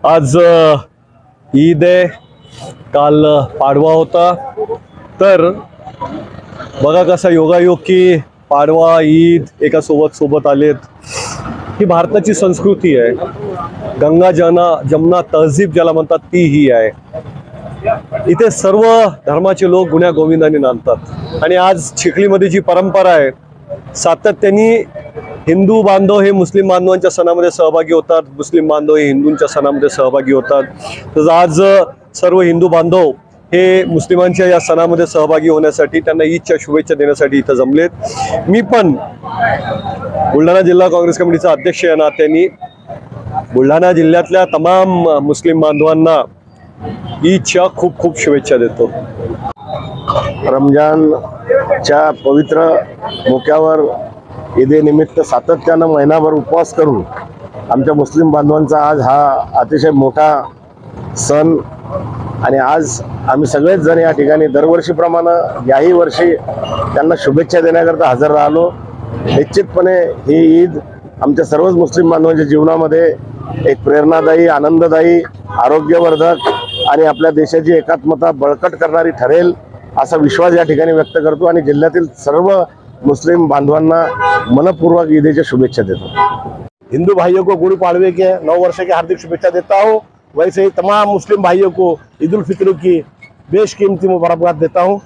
आज ईद आहे, काल पाडवा होता। तर बघा कसा योगायोग की पाडवा ईद एका सोबत आलेत। ही भारताची संस्कृती आहे। गंगा जमुना तहजीब ज्याला म्हणतात ती ही आहे। इथे सर्व धर्माचे लोक गुण्या गोविंदाने नांदतात आणि आज चिखलीमध्ये जी परंपरा आहे, सातत्याने हिंदू बांधव हे मुस्लिम बांधवांच्या सणामध्ये सहभागी होतात, मुस्लिम बांधव हे हिंदूंच्या सणामध्ये सहभागी होतात। तर आज सर्व हिंदू बांधव हे मुस्लिमांच्या या सणामध्ये सहभागी होण्यासाठी, त्यांना ईदच्या शुभेच्छा देण्यासाठी इथं जमलेत। मी पण बुलढाणा जिल्हा काँग्रेस कमिटीचा अध्यक्ष या नात्याने बुलढाणा जिल्ह्यातल्या तमाम मुस्लिम बांधवांना ईदच्या खूप खूप शुभेच्छा देतो। रमजानच्या पवित्र मोक्यावर ईदेनिमित्त सातत्यानं महिनाभर उपवास करून आमच्या मुस्लिम बांधवांचा आज हा अतिशय मोठा सण आणि आज आम्ही सगळेच जण या ठिकाणी दरवर्षीप्रमाणे याही वर्षी त्यांना शुभेच्छा देण्याकरता हजर राहिलो। निश्चितपणे ही ईद आमच्या सर्वच मुस्लिम बांधवांच्या जीवनामध्ये एक प्रेरणादायी, आनंददायी, आरोग्यवर्धक आणि आपल्या देशाची एकात्मता बळकट करणारी ठरेल असा विश्वास या ठिकाणी व्यक्त करतो आणि जिल्ह्यातील सर्व मुस्लिम बांधवांना मनपूर्वक ईदेच्या शुभेच्छा देतो। हिंदू भाइयों को गुड़ी पाड़वे के नव वर्ष की हार्दिक शुभेच्छा देता हूँ। वैसे ही तमाम मुस्लिम भाइयों को ईद उल फित्र की बेशकीमती मुबारकबाद देता हूँ।